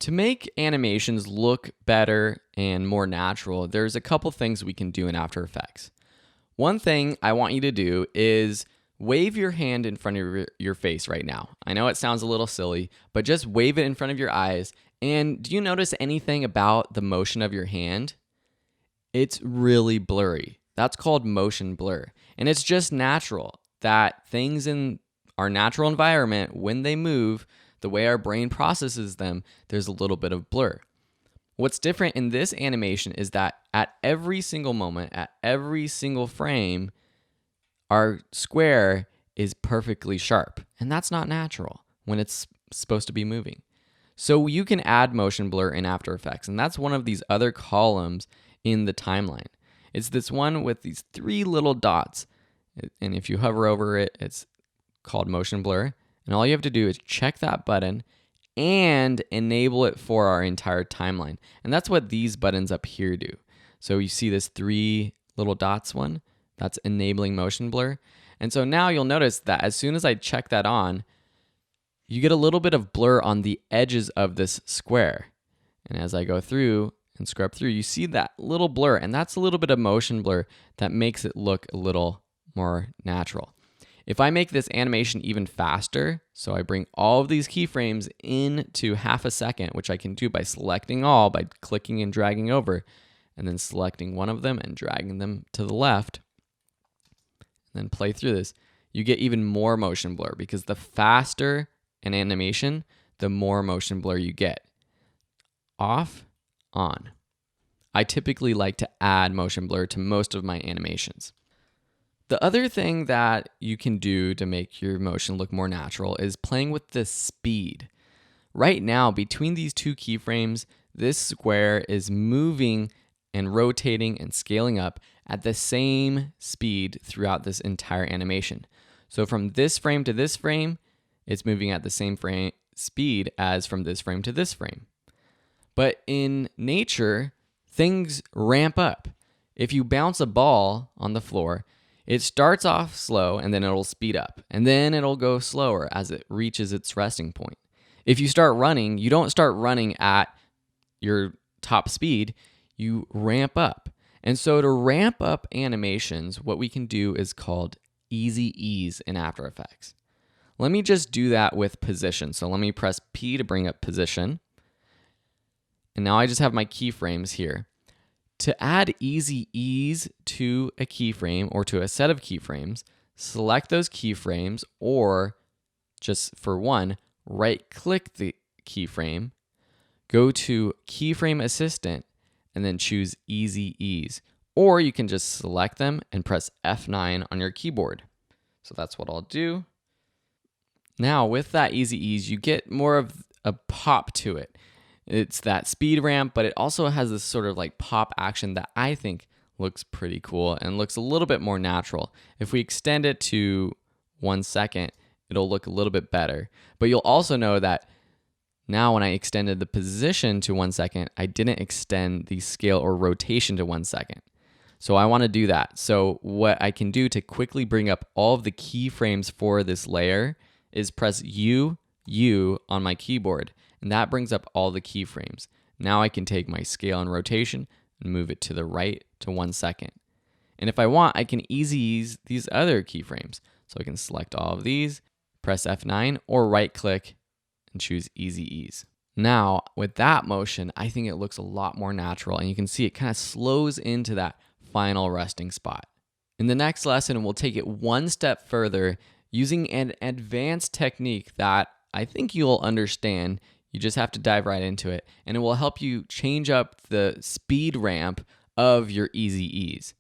To make animations look better and more natural, there's a couple things we can do in After Effects. One thing I want you to do is wave your hand in front of your face right now. I know it sounds a little silly, but just wave it in front of your eyes. And do you notice anything about the motion of your hand? It's really blurry. That's called motion blur. And it's just natural that things in our natural environment, when they move, the way our brain processes them, there's a little bit of blur. What's different in this animation is that at every single moment, at every single frame, our square is perfectly sharp. And that's not natural when it's supposed to be moving. So you can add motion blur in After Effects, and that's one of these other columns in the timeline. It's this one with these 3 little dots. And if you hover over it, it's called motion blur. And all you have to do is check that button and enable it for our entire timeline. And that's what these buttons up here do. So you see this 3 little dots one, that's enabling motion blur. And so now you'll notice that as soon as I check that on, you get a little bit of blur on the edges of this square. And as I go through and scrub through, you see that little blur, and that's a little bit of motion blur that makes it look a little more natural. If I make this animation even faster, so I bring all of these keyframes into half a second, which I can do by selecting all, by clicking and dragging over, and then selecting one of them and dragging them to the left, and then play through this, you get even more motion blur because the faster an animation, the more motion blur you get. Off, on. I typically like to add motion blur to most of my animations. The other thing that you can do to make your motion look more natural is playing with the speed. Right now, between these 2 keyframes, this square is moving and rotating and scaling up at the same speed throughout this entire animation. So from this frame to this frame, it's moving at the same speed as from this frame to this frame. But in nature, things ramp up. If you bounce a ball on the floor, it starts off slow and then it'll speed up, and then it'll go slower as it reaches its resting point. If you start running, you don't start running at your top speed, you ramp up. And so to ramp up animations, what we can do is called easy ease in After Effects. Let me just do that with position. So let me press P to bring up position. And now I just have my keyframes here. To add easy ease to a keyframe or to a set of keyframes, select those keyframes, or just for one, right-click the keyframe, go to Keyframe Assistant, and then choose Easy Ease. Or you can just select them and press F9 on your keyboard. So that's what I'll do. Now with that Easy Ease, you get more of a pop to it. It's that speed ramp, but it also has this sort of like pop action that I think looks pretty cool and looks a little bit more natural. If we extend it to 1 second, it'll look a little bit better. But you'll also know that now when I extended the position to 1 second, I didn't extend the scale or rotation to 1 second. So I want to do that. So what I can do to quickly bring up all of the keyframes for this layer is press U on my keyboard. And that brings up all the keyframes. Now I can take my scale and rotation and move it to the right to 1 second. And if I want, I can easy ease these other keyframes. So I can select all of these, press F9, or right click and choose easy ease. Now with that motion, I think it looks a lot more natural, and you can see it kind of slows into that final resting spot. In the next lesson, we'll take it one step further using an advanced technique that I think you'll understand. You just have to dive right into it, and it will help you change up the speed ramp of your easy ease.